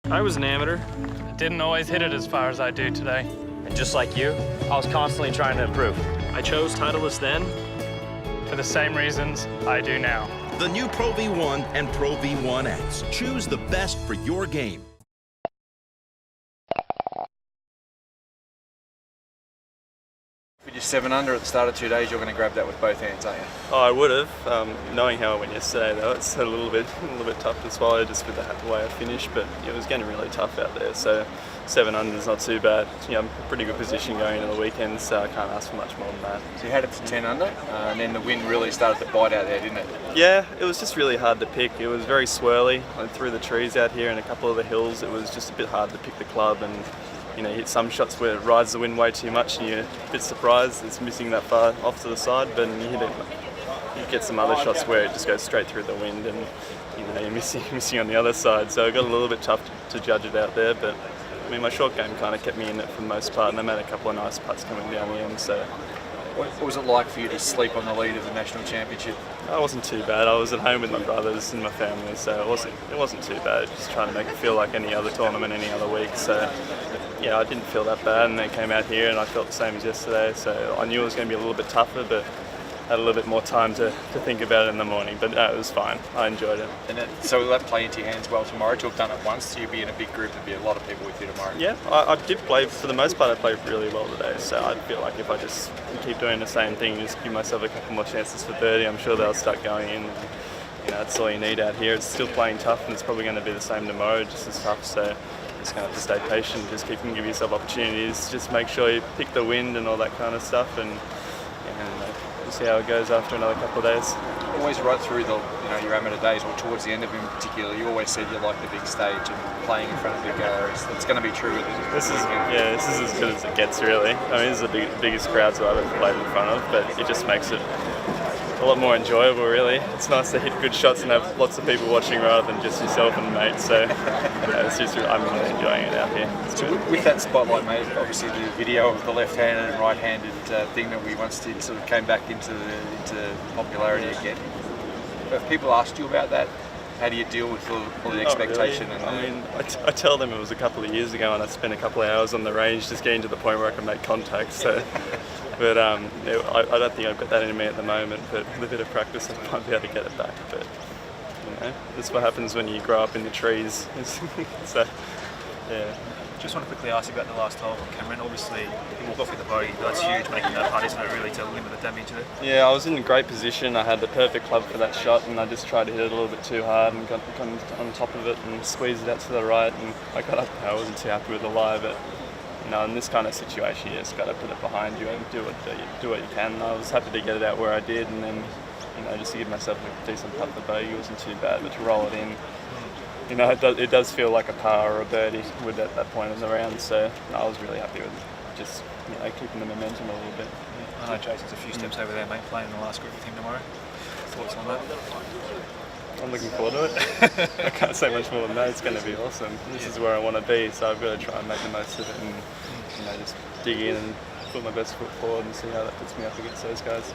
I was an amateur. I didn't always hit it as far as I do today. And just like you, I was constantly trying to improve. I chose Titleist then. For the same reasons I do now. The new Pro V1 and Pro V1X. Choose the best for your game. If you're 7 under at the start of 2 days, you're going to grab that with both hands, aren't you? Oh, I would have. Knowing how I went yesterday, though, it's a little bit tough to swallow just with the way I finished. But it was getting really tough out there. So 7 under is not too bad. I'm in a pretty good position going into the weekend, so I can't ask for much more than that. So you had it to 10 under, and then the wind really started to bite out there, didn't it? Yeah, it was just really hard to pick. It was very swirly. I threw the trees out here and a couple of the hills. It was just a bit hard to pick the club, and you hit some shots where it rides the wind way too much and you're a bit surprised it's missing that far off to the side, but you get some other shots where it just goes straight through the wind and you're missing on the other side. So it got a little bit tough to judge it out there, but I mean my short game kind of kept me in it for the most part, and I made a couple of nice putts coming down the end. So what was it like for you to sleep on the lead of the national championship? it wasn't too bad. I was at home with my brothers and my family, so it wasn't too bad. Just trying to make it feel like any other tournament, any other week. So yeah, I didn't feel that bad, and then came out here and I felt the same as yesterday. So I knew it was going to be a little bit tougher, but had a little bit more time to think about it in the morning. But it was fine. I enjoyed it. And so will that play into your hands well tomorrow? To have done it once, so you'll be in a big group. There'll be a lot of people with you tomorrow. Yeah, I did play, for the most part I played really well today, so I feel like if I just keep doing the same thing, just give myself a couple more chances for birdie, I'm sure they'll start going in. That's all you need out here. It's still playing tough, and it's probably going to be the same tomorrow, just as tough. So just going to have to stay patient, just give yourself opportunities, just make sure you pick the wind and all that kind of stuff, and we'll see how it goes after another couple of days. Always right through your amateur days, or towards the end of them in particular, you always said you like the big stage and playing in front of big galleries. It's going to be true with this is as good as it gets, really. I mean, this is the biggest crowds I've ever played in front of, but it just makes it a lot more enjoyable, really. It's nice to hit good shots and have lots of people watching rather than just yourself and mates. So I'm really enjoying it out here. So with that spotlight, mate, obviously the video of the left-handed and right-handed thing that we once did sort of came back into popularity again. Have people asked you about that? How do you deal with all the expectation? Really. I mean, I tell them it was a couple of years ago and I spent a couple of hours on the range just getting to the point where I can make contact. So, but I don't think I've got that in me at the moment, but with a bit of practice I might be able to get it back. But that's what happens when you grow up in the trees. So, yeah. Just want to quickly ask you about the last hole, Cameron. Obviously, you walk off with the bogey. That's huge, making that putt, isn't it, really, to limit the damage there? Yeah, I was in a great position. I had the perfect club for that shot, and I just tried to hit it a little bit too hard and got on top of it and squeezed it out to the right. And I got up. I wasn't too happy with the lie, but in this kind of situation, you just got to put it behind you and do what you can. And I was happy to get it out where I did, and then just to give myself a decent putt for bogey wasn't too bad, but to roll it in. It does feel like a par or a birdie with that point in the round, so I was really happy with just keeping the momentum a little bit. I know Jason's a few steps over there, mate, playing the last group with him tomorrow. Thoughts on that? I'm looking forward to it. I can't say much more than that. It's going to be awesome. This is where I want to be, so I've got to try and make the most of it and just dig in and put my best foot forward and see how that puts me up against those guys.